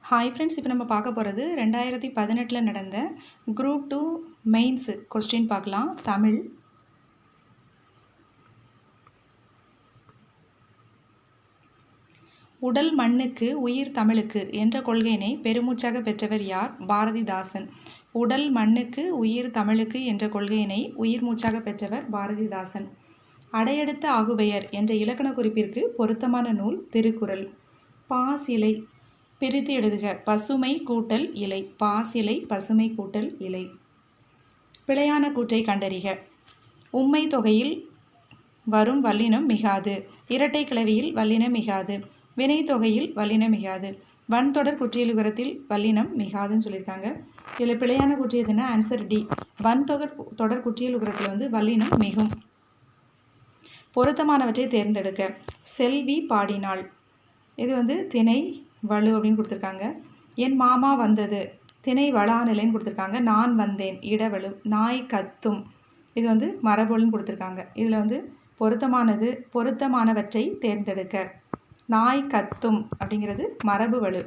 Hi friends, இப்போ நம்ம பார்க்க போகிறது 2018 நடந்த குரூப் 2 மெயின்ஸு கொஸ்டின் பார்க்கலாம். தமிழ். உடல் மண்ணுக்கு உயிர் தமிழுக்கு என்ற கொள்கையினை பெருமூச்சாக பெற்றவர் யார்? பாரதிதாசன். உடல் மண்ணுக்கு உயிர் தமிழுக்கு என்ற கொள்கையினை உயிர் மூச்சாக பெற்றவர் பாரதிதாசன். அடையெடுத்த ஆகுபெயர் என்ற இலக்கண குறிப்பிற்கு பொருத்தமான நூல் திருக்குறள். பாசிலை பிரித்து எழுதுக. பசுமை கூட்டல் இலை. பாசிலை பசுமை கூட்டல் இலை. பிழையான கூற்றை கண்டறிக. உம்மை தொகையில் வரும் வல்லினம் மிகாது. இரட்டை கிளவியில் வல்லினம் மிகாது. வினை தொகையில் வல்லினம் மிகாது. வன்தொடர் குற்றியலுகரத்தில் வல்லினம் மிகாதுன்னு சொல்லியிருக்காங்க. இதில் பிழையான கூற்று எதுனா ஆன்சர் டி. தொடர் குற்றியலுகரத்தில் வல்லினம் மிகும். பொருத்தமானவற்றை தேர்ந்தெடுக்க. செல்வி பாடினாள். இது திணை வலு அப்படின்னு கொடுத்துருக்காங்க. என் மாமா வந்தது. திணை வளாநிலைன்னு கொடுத்துருக்காங்க. நான் வந்தேன் இடவலு. நாய் கத்தும். இது மரபொழுன்னு கொடுத்துருக்காங்க. இதில் பொருத்தமானவற்றை தேர்ந்தெடுக்க. நாய் கத்தும் அப்படிங்கிறது மரபு வலு.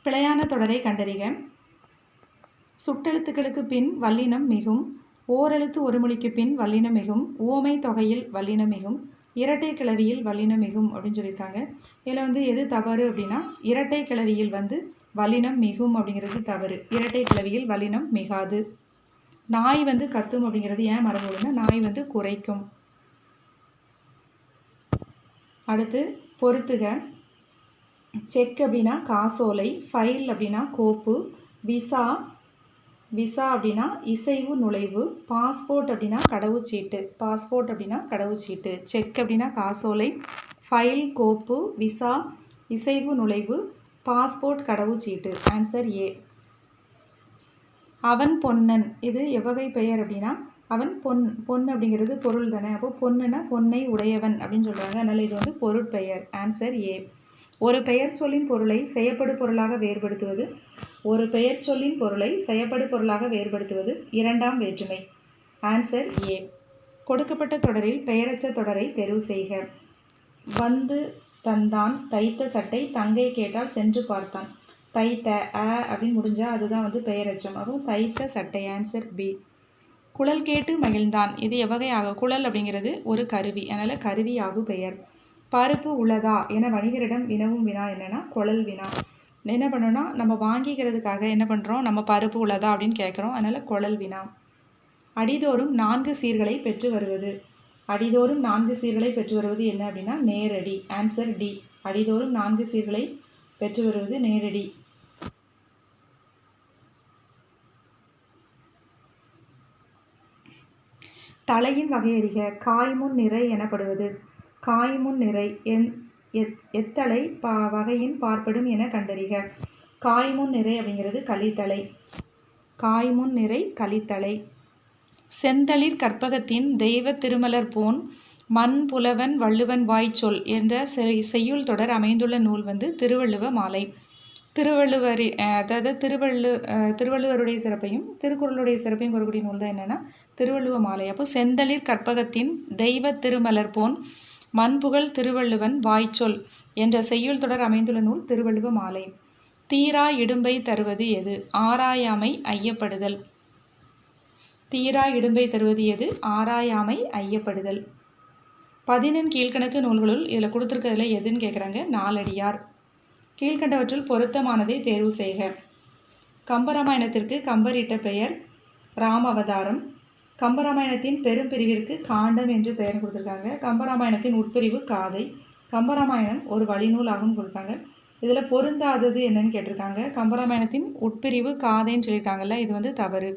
பிழையான தொடரை கண்டறிக. சுட்டெழுத்துக்களுக்கு பின் வல்லினம் மிகும். ஓரெழுத்து ஒரு மொழிக்கு பின் வல்லினம் மிகும். ஓமை தொகையில் வல்லினம் மிகும். இரட்டை கிளவியில் வல்லினம் மிகும் அப்படின்னு சொல்லியிருக்காங்க. இதில் எது தவறு அப்படின்னா இரட்டை கிளவியில் வல்லினம் மிகும் அப்படிங்கிறது தவறு. இரட்டை கிளவியில் வல்லினம் மிகாது. நாய் கத்தும் அப்படிங்கிறது ஏன் மரபுன்னா நாய் குறைக்கும். அடுத்து பொறுத்துக. செக் அப்படின்னா காசோலை. ஃபைல் அப்படின்னா கோப்பு. விசா அப்படின்னா இசைவு நுழைவு. பாஸ்போர்ட் அப்படின்னா கடவுச்சீட்டு. செக் அப்படின்னா காசோலை. ஃபைல் கோப்பு. விசா இசைவு நுழைவு. பாஸ்போர்ட் கடவுச்சீட்டு. Answer A. அவன் பொன்னன். இது எவ்வகை பெயர் அப்படின்னா அவன் பொன் அப்படிங்கிறது பொருள் தானே. அப்போ பொன்னுனா பொன்னை உடையவன் அப்படின்னு சொல்கிறாங்க. அதனால் இது பொருட்பெயர். Answer A. ஒரு பெயர் சொல்லின் பொருளை செய்யப்படு பொருளாக வேறுபடுத்துவது. ஒரு பெயர் சொல்லின் பொருளை செய்யப்படு பொருளாக வேறுபடுத்துவது இரண்டாம் வேற்றுமை. Answer A. கொடுக்கப்பட்ட தொடரில் பெயரச்ச தொடரை தெரிவு செய்க. வந்து தந்தான். தைத்த சட்டை. தங்கை கேட்டால் சென்று பார்த்தான். தைத்த அப்படின்னு முடிஞ்சால் அதுதான் பெயரச்சம். அப்போ தைத்த சட்டை. Answer B. குழல் கேட்டு மகிழ்ந்தான். இது எவ்வகையாக? குழல் அப்படிங்கிறது ஒரு கருவி. அதனால் கருவி ஆகு பெயர். பருப்பு உள்ளதா என வணிகரிடம் வினவும் வினா என்னென்னா குழல் வினா. என்ன பண்ணோன்னா நம்ம வாங்கிக்கிறதுக்காக என்ன பண்ணுறோம், நம்ம பருப்பு உள்ளதா அப்படின்னு கேட்குறோம். அதனால் குழல் வினா. அடிதோறும் 4 சீர்களை பெற்று வருவது. அடிதோறும் 4 சீர்களை பெற்று வருவது என்ன அப்படின்னா நேரடி. Answer D. அடிதோறும் 4 சீர்களை பெற்று வருவது நேரடி. தலையின் வகையறிக. காய்முன் நிறை எனப்படுவது. காய்முன் நிறை எத்தலை வகையின் பார்ப்படும் என கண்டறிக. காய்முன் நிறை அப்படிங்கிறது கலித்தலை. காய்முன் நிறை கலித்தலை. செந்தளிர் கற்பகத்தின் தெய்வ திருமலர் போன் மண் புலவன் வள்ளுவன் வாய்ச்சொல் என்ற செய்யுள் தொடர் அமைந்துள்ள நூல் திருவள்ளுவ மாலை. திருவள்ளுவருடைய சிறப்பையும் திருக்குறளுடைய சிறப்பையும் கூறக்கூடிய நூல் தான் என்னென்னா திருவள்ளுவ மாலை. அப்போ செந்தளிர் கற்பகத்தின் தெய்வ திருமலர் போன் மண்புகழ் திருவள்ளுவன் வாய்ச்சொல் என்ற செய்யுள் தொடர் அமைந்துள்ள நூல் திருவள்ளுவ மாலை. தீரா இடும்பை தருவது எது? ஆராயாமை ஐயப்படுதல். தீரா இடும்பை தருவது எது? ஆராயாமை ஐயப்படுதல். 11 கீழ்கணக்கு நூல்களுள் இதில் கொடுத்துருக்கிறதுல எதுன்னு கேட்குறாங்க. நாலடியார். கீழ்கண்டவற்றில் பொருத்தமானதை தேர்வு செய்க. கம்பராமாயணத்திற்கு கம்பர் இட்ட பெயர் ராமவதாரம். கம்பராமாயணத்தின் பெரும் பிரிவிற்கு காண்டம் என்று பெயர் கொடுத்துருக்காங்க. கம்பராமாயணத்தின் உட்பிரிவு காதை. கம்பராமாயணம் ஒரு வழிநூல் ஆகும் கொடுத்தாங்க. இதில் பொருந்தாதது என்னன்னு கேட்டிருக்காங்க. கம்பராமாயணத்தின் உட்பிரிவு காதைன்னு சொல்லியிருக்காங்கல்ல, இது தவறு.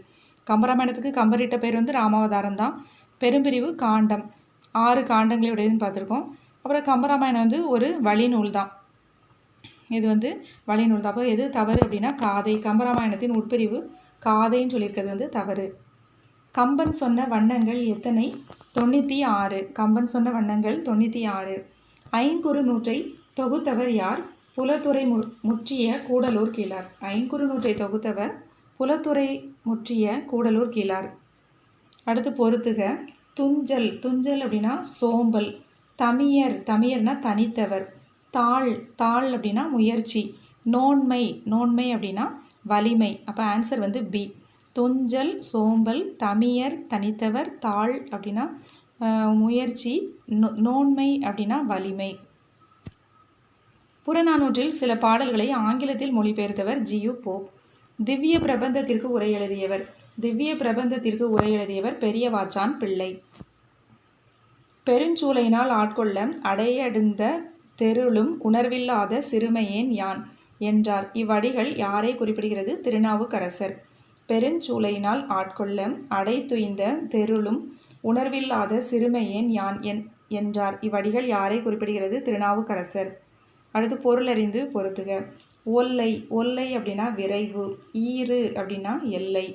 கம்பராமாயணத்துக்கு கம்பரிட்ட பேர் ராமாவதாரம் தான். பெரும்பிரிவு காண்டம். 6 காண்டங்களுடையதுன்னு பார்த்துருக்கோம். அப்புறம் கம்பராமாயணம் ஒரு வழிநூல் தான். இது வழிநூல் தான். அப்போ எது தவறு அப்படின்னா காதை. கம்பராமாயணத்தின் உட்பிரிவு காதைன்னு சொல்லியிருக்கிறது தவறு. கம்பன் சொன்ன வண்ணங்கள் எத்தனை? 96. கம்பன் சொன்ன வண்ணங்கள் 96. ஐங்குறு நூற்றை தொகுத்தவர் யார்? புலத்துறை முற்றிய கூடலூர் கிழார். ஐங்குறு நூற்றை தொகுத்தவர் புலத்துறை முற்றிய கூடலூர் கிழார். அடுத்து பொறுத்துக. துஞ்சல். துஞ்சல் அப்படின்னா சோம்பல். தமியர்னா தனித்தவர். தாழ் தாழ் அப்படின்னா முயற்சி. நோன்மை நோன்மை அப்படின்னா வலிமை. அப்போ ஆன்சர் வந்து பி. துஞ்சல் சோம்பல் தமியர் தனித்தவர் தாழ் அப்படின்னா முயற்சி. நோன்மை அப்படின்னா வலிமை. புறநானூற்றில் சில பாடல்களை ஆங்கிலத்தில் மொழிபெயர்த்தவர் ஜியு போப். திவ்ய பிரபந்தத்திற்கு உரை எழுதியவர் திவ்ய பிரபந்தத்திற்கு உரை எழுதியவர் பெரியவாச்சான் பிள்ளை. பெருஞ்சூளையினால் ஆட்கொள்ள அடையடுந்த தெருளும் உணர்வில்லாத சிறுமையேன் யான் என்றார். இவ்வடிகள் யாரை குறிப்பிடுகிறது? திருநாவுக்கரசர். பெருஞ்சூளையினால் ஆட்கொள்ள அடைத்துய்ந்த தெருளும் உணர்வில்லாத சிறுமையேன் யான் என்றார். இவ்வடிகள் யாரை குறிப்பிடுகிறது? திருநாவுக்கரசர். அடுத்து பொருளறிந்து பொருத்துக. ஒல்லை ஒல்லை அப்படின்னா விரைவு. ஈறு அப்படின்னா எல்லை.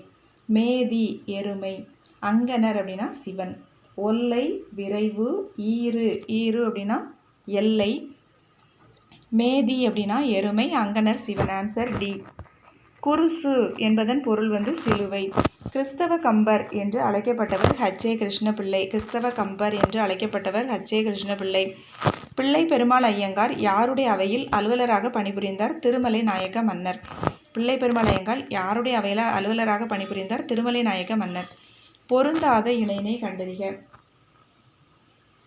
மேதி எருமை. அங்கனர் அப்படின்னா சிவன். ஒல்லை விரைவு. ஈறு ஈறு அப்படின்னா எல்லை. மேதி அப்படின்னா எருமை. அங்கனர் சிவன். Answer D. குருசு என்பதன் பொருள் வந்து சிலுவை. கிறிஸ்தவ கம்பர் என்று அழைக்கப்பட்டவர் ஹ.ஏ. கிருஷ்ணபிள்ளை. கிறிஸ்தவ கம்பர் என்று அழைக்கப்பட்டவர் ஹ.ஏ. கிருஷ்ணபிள்ளை. பிள்ளை பெருமாள் ஐயங்கார் யாருடைய அவையில் அலுவலராக பணிபுரிந்தார்? திருமலை நாயக்க மன்னர். பிள்ளை பெருமாள் ஐயங்கார் யாருடைய அவையில் அலுவலராக பணிபுரிந்தார்? திருமலை நாயக்க மன்னர். பொருந்தாத இணையினை கண்டறிக.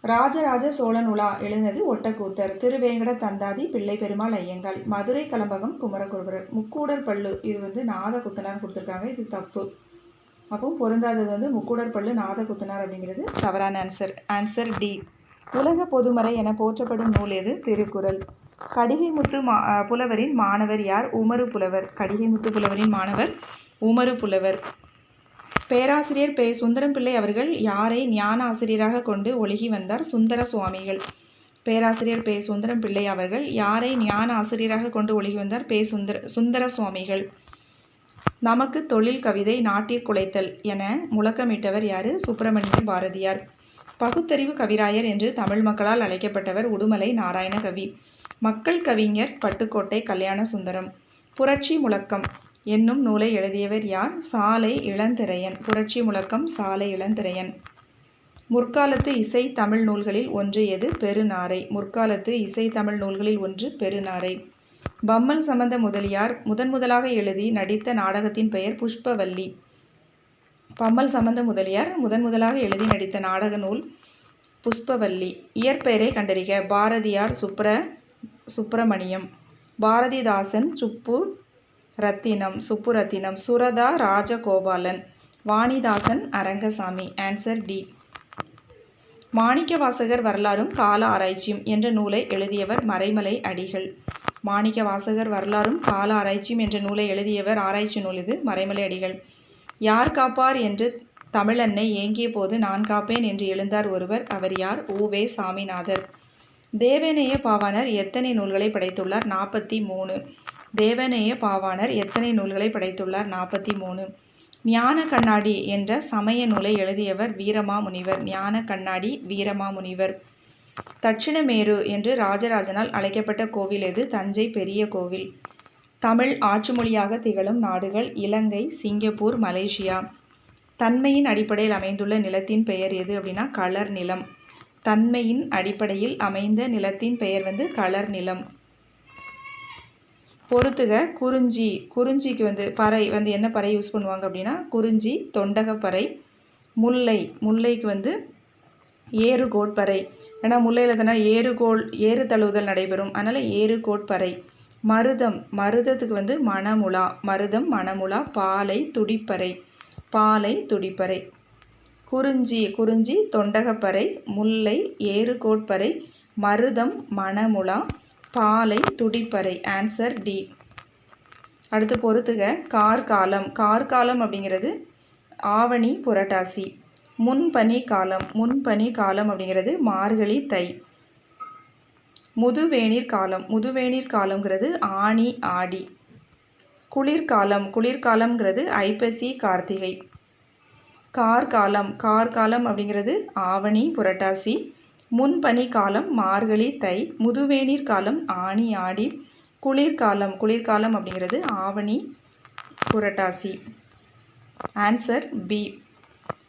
ராஜராஜ சோழன் உலா எழுதினது ஒட்டக்கூத்தர். திருவேங்கட தந்தாதி பிள்ளை பெருமாள் ஐயங்கார். மதுரை கலம்பகம் குமரகுருபரர். முக்கூடர் பள்ளு இது வந்து நாத குத்தனார் கொடுத்துருக்காங்க, இது தப்பு. அப்போ பொருந்தாதது வந்து முக்கூடர் பள்ளு நாத குத்தனார் அப்படிங்கிறது தவறான ஆன்சர். Answer D. உலக பொதுமறை என போற்றப்படும் நூல் எது? திருக்குறள். கடிகைமுத்து புலவரின் மாணவர் யார்? உமறு புலவர். கடிகைமுத்து புலவரின் மாணவர் உமறு புலவர். பேராசிரியர் பே. சுந்தரம் பிள்ளை அவர்கள் யாரை ஞான ஆசிரியராக கொண்டு ஒழுகி வந்தார்? சுந்தர சுவாமிகள். பேராசிரியர் பே. சுந்தரம் பிள்ளை அவர்கள் யாரை ஞான ஆசிரியராக கொண்டு ஒழுகி வந்தார்? பே. சுந்தர சுவாமிகள். நமக்கு தொழில் கவிதை நாட்டிற்குலைத்தல் என முழக்கமிட்டவர் யாரு? சுப்பிரமணிய பாரதியார். பகுத்தறிவு கவிராயர் என்று தமிழ் மக்களால் அழைக்கப்பட்டவர் உடுமலை நாராயண கவி. மக்கள் கவிஞர் பட்டுக்கோட்டை கல்யாண சுந்தரம். புரட்சி முழக்கம் என்னும் நூலை எழுதியவர் யார்? சாலை இளந்திரையன். புரட்சி முழக்கம் சாலை இளந்திரையன். முற்காலத்து இசை தமிழ் நூல்களில் ஒன்று எது? பெருநாரை. முற்காலத்து இசை தமிழ் நூல்களில் ஒன்று பெருநாரை. பம்மல் சம்பந்த முதலியார் முதன்முதலாக எழுதி நடித்த நாடகத்தின் பெயர் புஷ்பவல்லி. பம்மல் சம்பந்த முதலியார் முதன்முதலாக எழுதி நடித்த நாடக நூல் புஷ்பவல்லி. இயற்பெயரை கண்டறிக. பாரதியார் சுப்பிரமணியம். பாரதிதாசன் சுப்புரத்தினம். சுரதா ராஜகோபாலன். வாணிதாசன் அரங்கசாமி. Answer D. மாணிக்கவாசகர் வரலாறும் கால ஆராய்ச்சியும் என்ற நூலை எழுதியவர் மறைமலை அடிகள். மாணிக்கவாசகர் வரலாறும் கால ஆராய்ச்சியும் என்ற நூலை எழுதியவர் ஆராய்ச்சி நூல் இது மறைமலை அடிகள். யார் காப்பார் என்று தமிழன்னை ஏங்கிய போது நான் காப்பேன் என்று எழுந்தார் ஒருவர். அவர் யார்? உ.வே. சாமிநாதர். தேவநேய பாவாணர் எத்தனை நூல்களை படைத்துள்ளார்? 43. தேவநேய பாவாணர் எத்தனை நூல்களை படைத்துள்ளார்? 43. ஞான கண்ணாடி என்ற சமய நூலை எழுதியவர் வீரமாமுனிவர். ஞான கண்ணாடி வீரமாமுனிவர். தட்சிணமேரு என்று ராஜராஜனால் அழைக்கப்பட்ட கோவில் எது? தஞ்சை பெரிய கோவில். தமிழ் ஆட்சி மொழியாக திகழும் நாடுகள் இலங்கை, சிங்கப்பூர், மலேசியா. தன்மையின் அடிப்படையில் அமைந்துள்ள நிலத்தின் பெயர் எது அப்படின்னா களர் நிலம். தன்மையின் அடிப்படையில் அமைந்த நிலத்தின் பெயர் வந்து களர் நிலம். பொறுத்துக. குறிஞ்சி. குறிஞ்சிக்கு வந்து பறை வந்து என்ன பறை யூஸ் பண்ணுவாங்க அப்படின்னா குறிஞ்சி தொண்டகப்பறை. முல்லைக்கு வந்து ஏறுகோட்பறை. ஏன்னா முல்லையில் தானே ஏறு தழுவுதல் நடைபெறும், அதனால் ஏறுகோட்பறை. மருதத்துக்கு வந்து மணமுலா. மணமுலா. பாலை துடிப்பறை. குறிஞ்சி தொண்டகப்பறை, முல்லை ஏறுகோட்பறை, மருதம் மணமுலா, பாலை துடிப்பறை. Answer D. அடுத்து பொறுத்துக. கார்காலம். கார்காலம் அப்படிங்கிறது ஆவணி புரட்டாசி. முன்பனி காலம் அப்படிங்கிறது மார்கழி தை. முதுவேநீர் காலம்ங்கிறது ஆனி ஆடி. குளிர்காலம்ங்கிறது ஐப்பசி கார்த்திகை. கார்காலம் அப்படிங்கிறது ஆவணி புரட்டாசி. முன்பனி காலம் மார்கழி தை. முதுவேநீர் காலம் ஆனி ஆடி. குளிர்காலம் அப்படிங்கிறது ஆவணி புரட்டாசி. Answer B.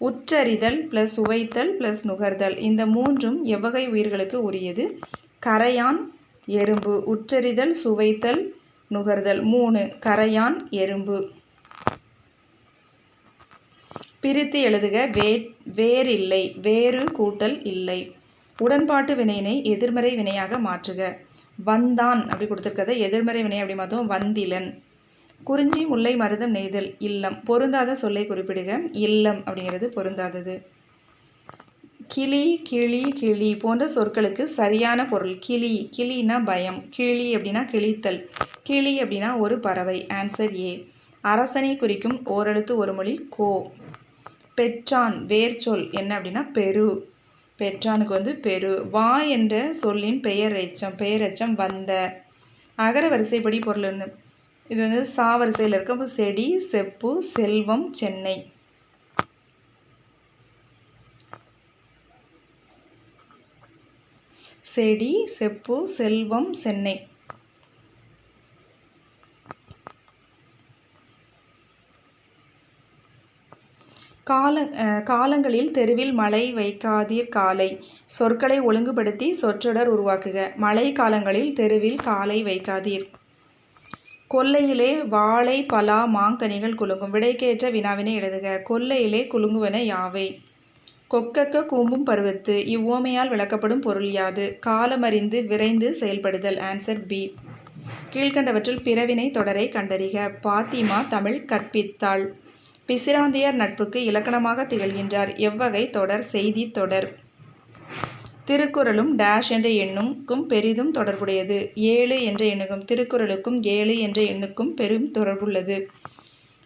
உற்றறிதல் ப்ளஸ் சுவைத்தல் ப்ளஸ் நுகர்தல் இந்த மூன்றும் எவ்வகை உயிர்களுக்கு உரியது? கரையான், எறும்பு. உற்றறிதல், சுவைத்தல், நுகர்தல். 3 கரையான், எறும்பு. பிரித்து எழுதுக. வேறில்லை, வேறு கூட்டல் இல்லை. உடன்பாட்டு வினையினை எதிர்மறை வினையாக மாற்றுக. வந்தான் அப்படி கொடுத்துருக்கத எதிர்மறை வினை அப்படி மாற்றுவோம், வந்திலன். குறிஞ்சி, முல்லை, மருதம், நெய்தல். இல்லம். பொருந்தாத சொல்லை குறிப்பிடுக. இல்லம் அப்படிங்கிறது பொருந்தாதது. கிளி, கிளி, கிளி போன்ற சொற்களுக்கு சரியான பொருள். கிளி, கிளினா பயம். கிளி அப்படின்னா கிழித்தல். கிளி அப்படின்னா ஒரு பறவை. Answer A. அரசனை குறிக்கும் ஓரெழுத்து ஒரு மொழி கோ. பெற்றான் வேர்ச்சொல் என்ன அப்படின்னா பெரு. பெற்றானுக்கு பெரு. வா என்ற சொல்லின் பெயரெச்சம். பெயரெச்சம் வந்த. அகர வரிசைப்படி பொருள் இது சா வரிசையில் இருக்க. செடி, செப்பு, செல்வம், சென்னை. செடி, செப்பு, செல்வம், சென்னை. காலங்களில் தெருவில் மழை வைக்காதீர் காலை. சொற்களை ஒழுங்குபடுத்தி சொற்றொடர் உருவாக்குக. மழை காலங்களில் தெருவில் காலை வைக்காதீர். கொல்லையிலே வாழை, பலா, மாங்கனிகள் குலுங்கும். விடைக்கேற்ற வினாவினை எழுதுக. கொல்லையிலே குலுங்குவன யாவை? கொக்கக்க கூம்பும் பருவத்து. இவ்வுவமையால் விளக்கப்படும் பொருள் யாது? காலமறிந்து விரைந்து செயல்படுதல். Answer B. கீழ்கண்டவற்றில் பிறவினை தொடரை கண்டறிக. பாத்திமா தமிழ் கற்பித்தாள். பிசிராந்தையர் நட்புக்கு இலக்கணமாக திகழ்கின்றார். எவ்வகை தொடர்? செய்தி தொடர். திருக்குறளும் டேஷ் என்ற எண்ணுக்கும் பெரிதும் தொடர்புடையது. 7 என்ற எண்ணுக்கும் திருக்குறளுக்கும் 7 என்ற எண்ணுக்கும் பெரும் தொடர்புள்ளது.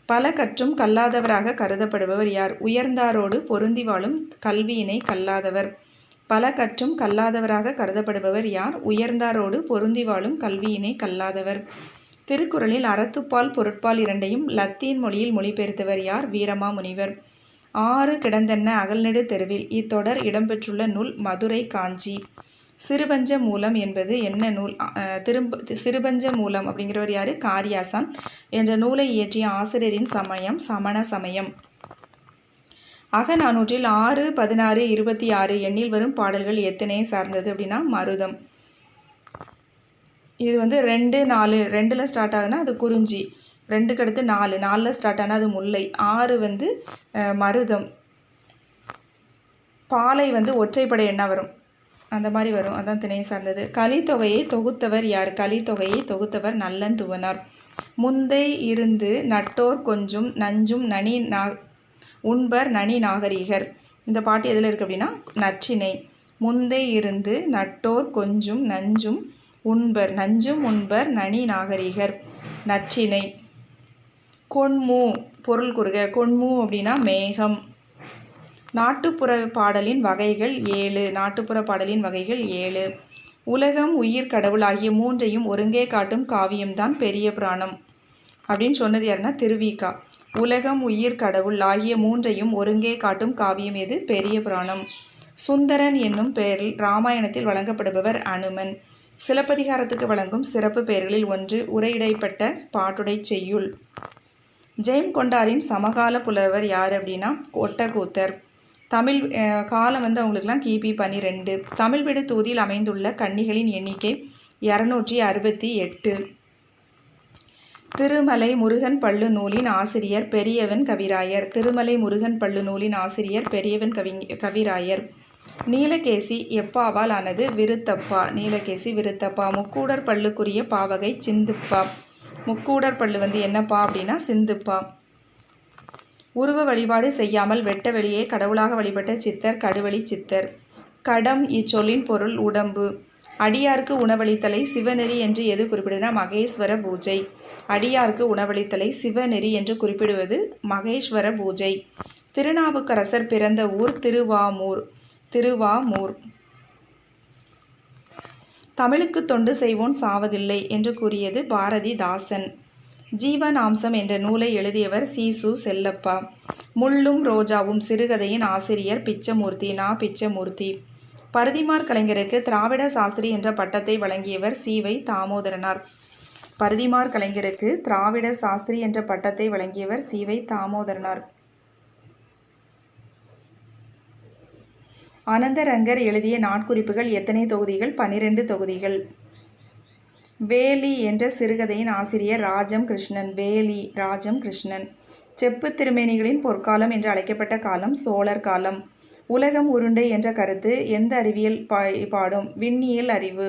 பல கற்றும் கல்லாதவராக கருதப்படுபவர் யார்? உயர்ந்தாரோடு பொருந்தி வாழும் கல்வியினை கல்லாதவர். பல கற்றும் கல்லாதவராக கருதப்படுபவர் யார்? உயர்ந்தாரோடு பொருந்தி வாழும் கல்வியினை கல்லாதவர். திருக்குறளில் அறத்துப்பால் பொருட்பால் இரண்டையும் லத்தீன் மொழியில் மொழிபெயர்த்தவர் யார்? வீரமாமுனிவர். 6 கிடந்தென்ன அகல்நெடு தெருவில். இத்தொடர் இடம்பெற்றுள்ள நூல் மதுரை காஞ்சி. சிறுபஞ்ச மூலம் என்பது என்ன நூல்? சிறுபஞ்ச மூலம் அப்படிங்கிறவர் யாரு? காரியாசான். என்ற நூலை இயற்றிய ஆசிரியரின் சமயம் சமண சமயம். அகநானூற்றில் 6, 16, 26 எண்ணில் வரும் பாடல்கள் எத்தனையை சார்ந்தது அப்படின்னா மருதம். இது 2, 4 2ல் ஸ்டார்ட் ஆகுதுன்னா அது குறிஞ்சி. 2க்கு அடுத்து 4, 4ல் ஸ்டார்ட் ஆனால் அது முல்லை. 6 மருதம். பாலை ஒற்றைப்படை எண்ணா வரும், அந்த மாதிரி வரும், அதான் திணையை சார்ந்தது. கலித்தொகையை தொகுத்தவர் யார்? கலித்தொகையை தொகுத்தவர் நல்லந்துவனார். முந்தை இருந்து நட்டோர் கொஞ்சும் நஞ்சும் நனி உண்பர் நனி நாகரிகர். இந்த பாட்டு எதில் இருக்குது அப்படின்னா நற்றிணை. முந்தை இருந்து நட்டோர் கொஞ்சும் நஞ்சும் உண்பர் நனி நாகரிகர். நற்றிணை. கொண்மூ பொருள் கூறுக. கொண்மூ அப்படின்னா மேகம். நாட்டுப்புற பாடலின் வகைகள் 7. நாட்டுப்புற பாடலின் வகைகள் 7. உலகம், உயிர், கடவுள் ஆகிய மூன்றையும் ஒருங்கே காட்டும் காவியம்தான் பெரிய புராணம் அப்படின்னு சொன்னது யாருன்னா திருவிக்கா. உலகம், உயிர், கடவுள் ஆகிய மூன்றையும் ஒருங்கே காட்டும் காவியம் எது? பெரிய புராணம். சுந்தரன் என்னும் பெயரில் இராமாயணத்தில் வழங்கப்படுபவர் அனுமன். சிலப்பதிகாரத்துக்கு வழங்கும் சிறப்பு பெயர்களில் ஒன்று உரையிடைப்பட்ட பாட்டுடை செய்யுள். ஜெயம் கொண்டாரின் சமகால புலவர் யார் அப்படின்னா ஒட்டக்கூத்தர். தமிழ் காலம் அவங்களுக்குலாம் கிபி 12. தமிழ் விடு தூதில் அமைந்துள்ள கன்னிகளின் எண்ணிக்கை 268. திருமலை முருகன் பள்ளு நூலின் ஆசிரியர் பெரியவன் கவிராயர். திருமலை முருகன் பள்ளு நூலின் ஆசிரியர் பெரியவன் கவிராயர். நீலகேசி எப்பாவால் ஆனது? விருத்தப்பா. நீலகேசி விருத்தப்பா. முக்கூடர் பள்ளுக்குரிய பாவகை சிந்துப்பா. முக்கூடர் பள்ளு என்னப்பா அப்படின்னா சிந்துப்பா. உருவ வழிபாடு செய்யாமல் வெட்ட வெளியே கடவுளாக வழிபட்ட சித்தர் கடுவெளி சித்தர். கடம் இச்சொல்லின் பொருள் உடம்பு. அடியாருக்கு உணவளித்தலை சிவநெறி என்று எது குறிப்பிடுனா மகேஸ்வர பூஜை. அடியாருக்கு உணவளித்தலை சிவநெறி என்று குறிப்பிடுவது மகேஸ்வர பூஜை. திருநாவுக்கரசர் பிறந்த ஊர் திருவாமூர். திருவாமூர். தமிழுக்கு தொண்டு செய்வோன் சாவதில்லை என்று கூறியது பாரதிதாசன். ஜீவனாம்சம் என்ற நூலை எழுதியவர் சீசு செல்லப்பா. முள்ளும் ரோஜாவும் சிறுகதையின் ஆசிரியர் பிச்சமூர்த்தி. பிச்சமூர்த்தி. பருதிமார் கலைஞருக்கு திராவிட சாஸ்திரி என்ற பட்டத்தை வழங்கியவர் சீவை தாமோதரனார். பருதிமார் கலைஞருக்கு திராவிட சாஸ்திரி என்ற பட்டத்தை வழங்கியவர் சீவை தாமோதரனார். அனந்தரங்கர் எழுதிய நாட்குறிப்புகள் எத்தனை தொகுதிகள்? 12 தொகுதிகள். வேலி என்ற சிறுகதையின் ஆசிரியர் ராஜம் கிருஷ்ணன். வேலி ராஜம் கிருஷ்ணன். செப்பு திருமேனிகளின் பொற்காலம் என்று அழைக்கப்பட்ட காலம் சோழர் காலம். உலகம் உருண்டை என்ற கருத்து எந்த அறிவியல் பாடும்? விண்ணியல் அறிவு.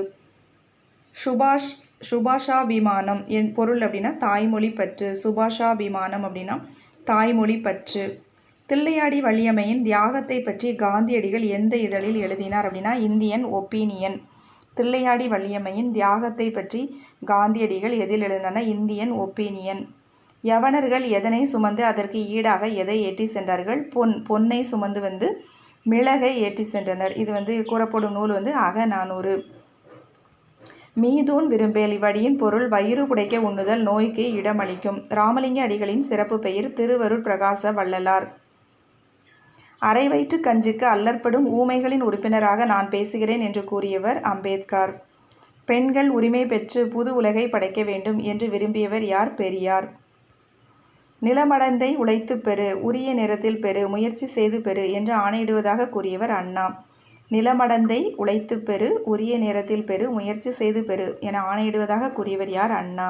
சுபாஷாபிமானம் என் பொருள் அப்படின்னா தாய்மொழி பற்று. சுபாஷாபிமானம் அப்படின்னா தாய்மொழி பற்று. தில்லையாடி வள்ளியம்மையின் தியாகத்தை பற்றி காந்தியடிகள் எந்த இதழில் எழுதினார் அப்படின்னா இந்தியன் ஒப்பீனியன். தில்லையாடி வள்ளியம்மையின் தியாகத்தை பற்றி காந்தியடிகள் எதில் எழுதினார்னா இந்தியன் ஒப்பீனியன். யவனர்கள் எதனை சுமந்து அதற்கு ஈடாக எதை ஏற்றி சென்றார்கள்? பொன்னை சுமந்து வந்து மிளகை ஏற்றி சென்றனர். இது கூறப்படும் நூல் அகநானூறு. மீதூன் விரும்பேல் இவ்வடியின் பொருள் வயிறு புடைக்க உண்ணுதல் நோய்க்கு இடமளிக்கும். ராமலிங்க அடிகளின் சிறப்பு பெயர் திருவருட் பிரகாச வள்ளலார். அரை வயிற்று கஞ்சிக்கு அல்லற்படும் ஊமைகளின் உறுப்பினராக நான் பேசுகிறேன் என்று கூறியவர் அம்பேத்கர். பெண்கள் உரிமை பெற்று புது உலகை படைக்க வேண்டும் என்று விரும்பியவர் யார்? பெரியார். நிலமடந்தை உழைத்து பெறு, உரிய நேரத்தில் பெறு, முயற்சி செய்து பெறு என்று ஆணையிடுவதாக கூறியவர் அண்ணா. நிலமடந்தை உழைத்து பெறு, உரிய நேரத்தில் பெறு, முயற்சி செய்து பெறு என ஆணையிடுவதாக கூறியவர் யார்? அண்ணா.